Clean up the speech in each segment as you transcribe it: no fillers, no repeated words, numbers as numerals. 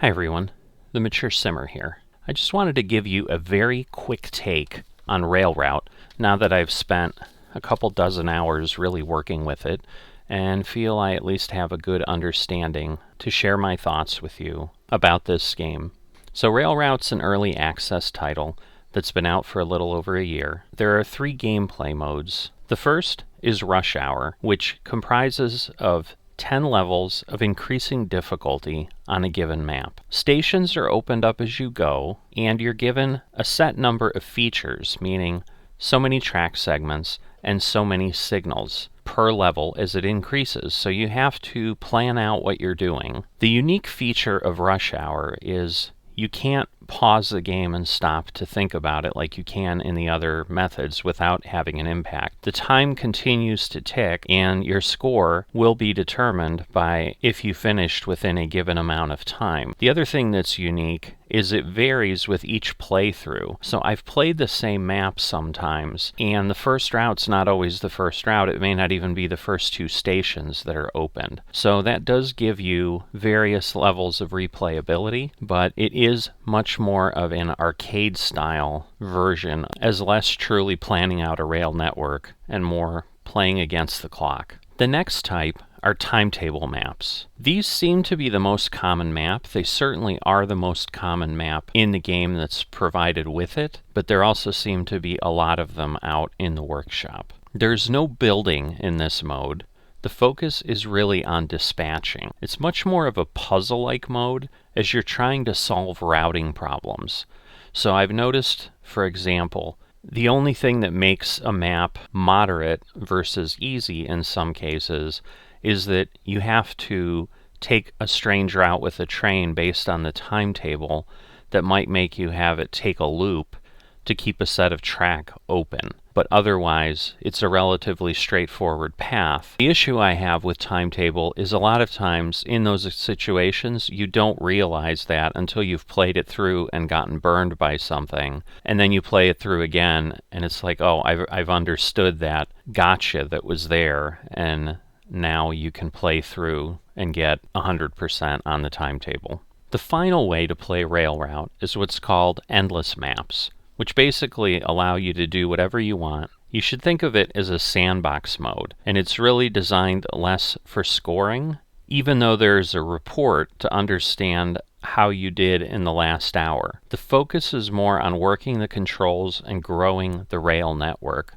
Hi everyone, the Mature Simmer here. I just wanted to give you a very quick take on Railroute now that I've spent a couple dozen hours really working with it and feel I at least have a good understanding to share my thoughts with you about this game. So Railroute's an early access title that's been out for a little over a year. There are 3 gameplay modes. The first is Rush Hour, which comprises of 10 levels of increasing difficulty on a given map. Stations are opened up as you go, and you're given a set number of features, meaning so many track segments and so many signals per level as it increases, so you have to plan out what you're doing. The unique feature of Rush Hour is you can't pause the game and stop to think about it like you can in the other methods without having an impact. The time continues to tick, and your score will be determined by if you finished within a given amount of time. The other thing that's unique is it varies with each playthrough. So I've played the same map sometimes, and the first route's not always the first route. It may not even be the first 2 stations that are opened. So that does give you various levels of replayability, but it is much more of an arcade style version, as less truly planning out a rail network and more playing against the clock. The next type are timetable maps. These seem to be the most common map. They certainly are the most common map in the game that's provided with it, but there also seem to be a lot of them out in the workshop. There's no building in this mode. The focus is really on dispatching. It's much more of a puzzle-like mode as you're trying to solve routing problems. So I've noticed, for example, the only thing that makes a map moderate versus easy in some cases is that you have to take a strange route with a train based on the timetable that might make you have it take a loop to keep a set of track open. But otherwise, it's a relatively straightforward path. The issue I have with Timetable is a lot of times in those situations, you don't realize that until you've played it through and gotten burned by something. And then you play it through again, and it's like, oh, I've understood that gotcha that was there, and now you can play through and get 100% on the timetable. The final way to play Railroute is what's called endless maps, which basically allow you to do whatever you want. You should think of it as a sandbox mode, and it's really designed less for scoring, even though there's a report to understand how you did in the last hour. The focus is more on working the controls and growing the rail network,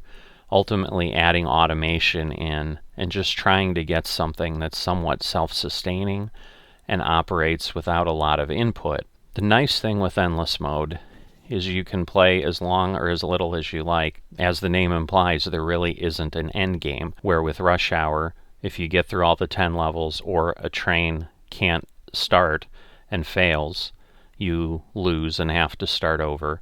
ultimately adding automation in and just trying to get something that's somewhat self-sustaining and operates without a lot of input. The nice thing with endless mode is you can play as long or as little as you like. As the name implies, there really isn't an end game, where with Rush Hour, if you get through all the 10 levels or a train can't start and fails, you lose and have to start over.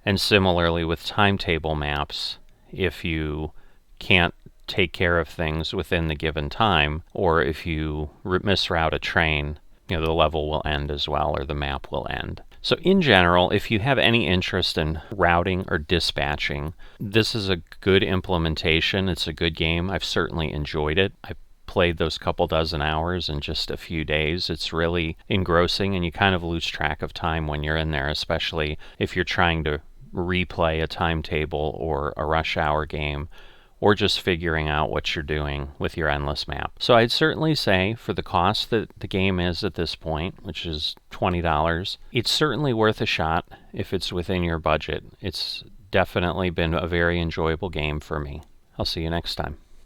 And similarly with timetable maps, if you can't take care of things within the given time, or if you misroute a train, the level will end as well, or the map will end. So in general, if you have any interest in routing or dispatching, this is a good implementation. It's a good game. I've certainly enjoyed it. I played those couple dozen hours in just a few days. It's really engrossing, and you kind of lose track of time when you're in there, especially if you're trying to replay a timetable or a Rush Hour game, or just figuring out what you're doing with your endless map. So I'd certainly say for the cost that the game is at this point, which is $20, it's certainly worth a shot if it's within your budget. It's definitely been a very enjoyable game for me. I'll see you next time.